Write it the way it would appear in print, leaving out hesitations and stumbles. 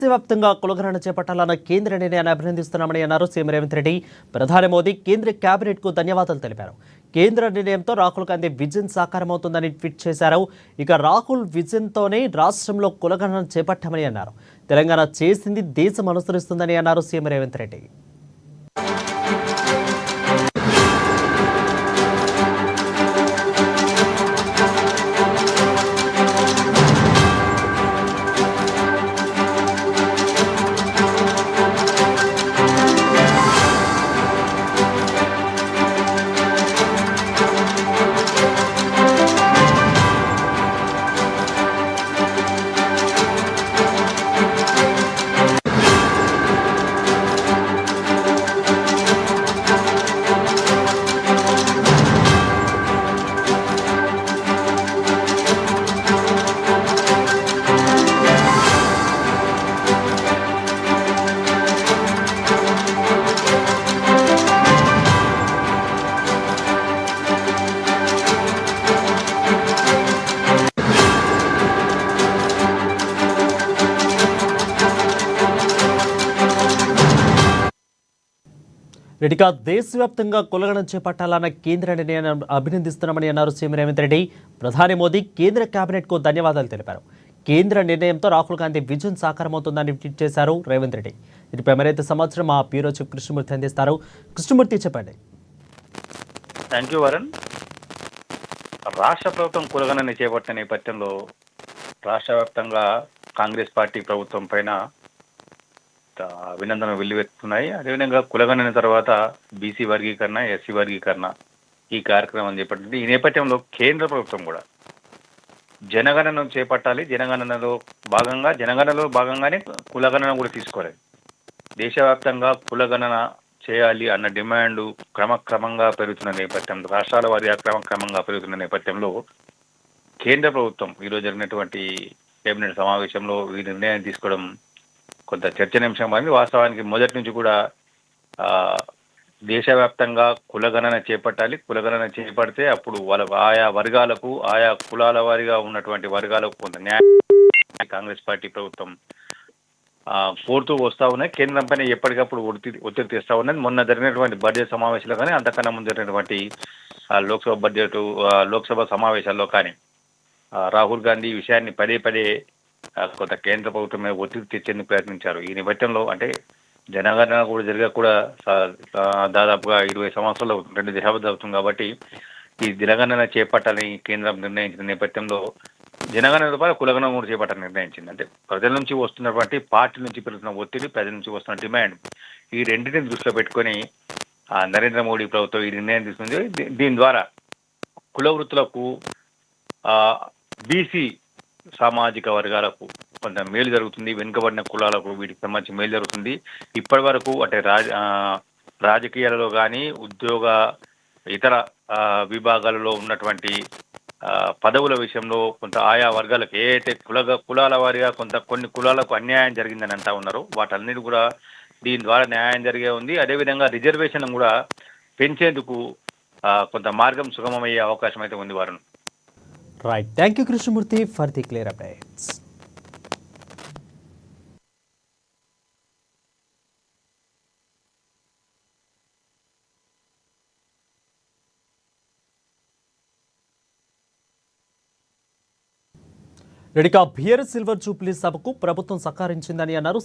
దేశవ్యాప్తంగా కులగణన చేపట్టాలన్న కేంద్ర నిర్ణయాన్ని అభినందిస్తున్నామని అన్నారు సీఎం రేవంత్ రెడ్డి. ప్రధాని మోదీ కేంద్ర కేబినెట్ కు ధన్యవాదాలు తెలిపారు. కేంద్ర నిర్ణయంతో రాహుల్ గాంధీ విజన్ సాకారమవుతుందని ట్వీట్ చేశారు. ఇక రాహుల్ విజన్ తోనే రాష్ట్రంలో కులగణన చేపట్టామని అన్నారు. తెలంగాణ చేసింది దేశం అనుసరిస్తుందని అన్నారు సీఎం రేవంత్ రెడ్డి. రెడ్డిగా దేశవ్యాప్తంగా కులగణన చేపట్టాలన్న కేంద్ర నిర్ణయాన్ని అభినందిస్తున్నామని అన్నారు సీఎం రేవంత్ రెడ్డి. ప్రధాని మోదీ కేంద్ర కేబినెట్ కు ధన్యవాదాలు తెలిపారు. కేంద్ర నిర్ణయంతో రాహుల్ గాంధీ విజన్ సాకారమవుతుందని ట్వీట్ చేశారు రేవంత్ రెడ్డి. దీనిపై మరింత సమాచారం మా బ్యూరో చీఫ్ కృష్ణమూర్తి అందిస్తారు. కృష్ణమూర్తి చెప్పండి. Thank you Varun. రాష్ట్ర ప్రభుత్వం కులగణన చేపట్టిన నేపథ్యంలో రాష్ట్ర వ్యాప్తంగా కాంగ్రెస్ పార్టీ ప్రభుత్వం పైన అభినందనలు వెల్లువెత్తుతున్నాయి. అదేవిధంగా కులగణన తర్వాత బీసీ వర్గీకరణ, ఎస్సీ వర్గీకరణ ఈ కార్యక్రమం చేపట్టింది. ఈ నేపథ్యంలో కేంద్ర ప్రభుత్వం కూడా జనగణన చేపట్టాలి. జనగణనలో భాగంగానే కులగణన కూడా తీసుకోవాలి. దేశవ్యాప్తంగా కులగణన చేయాలి అన్న డిమాండ్ క్రమక్రమంగా పెరుగుతున్న నేపథ్యంలో, రాష్ట్రాల వారీగా క్రమక్రమంగా పెరుగుతున్న నేపథ్యంలో కేంద్ర ప్రభుత్వం ఈరోజు జరిగినటువంటి కేబినెట్ సమావేశంలో ఈ నిర్ణయాన్ని తీసుకోవడం కొంత చర్చనీయాంశమైంది. వాస్తవానికి మొదటి నుంచి కూడా దేశవ్యాప్తంగా కులగణన చేపట్టాలి. కులగణన చేపడితే అప్పుడు వాళ్ళ ఆయా వర్గాలకు, ఆయా కులాల వారిగా ఉన్నటువంటి వర్గాలకు కొంత న్యాయం కాంగ్రెస్ పార్టీ ప్రభుత్వం కోరుతూ వస్తూ ఉన్నాయి. కేంద్రం పైన ఎప్పటికప్పుడు ఒత్తిడి తెస్తూ ఉన్నది. మొన్న జరిగినటువంటి బడ్జెట్ సమావేశాలు కానీ, అంతకన్నా ముందు జరిగినటువంటి లోక్సభ సమావేశాల్లో కానీ రాహుల్ గాంధీ ఈ విషయాన్ని పదే కొంత కేంద్ర ప్రభుత్వం మీద ఒత్తిడి తెచ్చేందుకు ప్రయత్నించారు. ఈ నేపథ్యంలో అంటే జనగణన కూడా దాదాపుగా 20 సంవత్సరాలు 2 దశాబ్దాలు అవుతుంది. కాబట్టి ఈ జనగణన చేపట్టాలని కేంద్రం నిర్ణయించిన నేపథ్యంలో జనగణన ద్వారా కులగణన కూడా చేపట్టాలని నిర్ణయించింది. అంటే ప్రజల నుంచి వస్తున్నటువంటి, పార్టీ నుంచి పెరుగుతున్న ఒత్తిడి, ప్రజల నుంచి వస్తున్న డిమాండ్, ఈ రెండింటిని దృష్టిలో పెట్టుకొని నరేంద్ర మోడీ ప్రభుత్వం ఈ నిర్ణయం తీసుకుంది. దీని ద్వారా కుల వృత్తులకు, బీసీ సామాజిక వర్గాలకు కొంత మేలు జరుగుతుంది. వెనుకబడిన కులాలకు వీటికి సంబంధించి మేలు జరుగుతుంది. ఇప్పటి వరకు అంటే రాజకీయాలలో కానీ, ఉద్యోగ ఇతర విభాగాలలో ఉన్నటువంటి పదవుల విషయంలో కొంత ఆయా వర్గాలకు ఏదైతే కులాల వారిగా కొన్ని కులాలకు అన్యాయం జరిగిందని అంటా ఉన్నారో వాటన్నిటి కూడా దీని ద్వారా న్యాయం జరిగే ఉంది. అదేవిధంగా రిజర్వేషన్ కూడా పెంచేందుకు కొంత మార్గం సుగమమయ్యే అవకాశం అయితే ఉంది వారు. Right. Thank you, Krishnamurthy, for the clear updates. రెడ్డిగా బియర్ సిల్వర్ జూబ్లీ సభకు ప్రభుత్వం సహకరించిందని అన్నారు.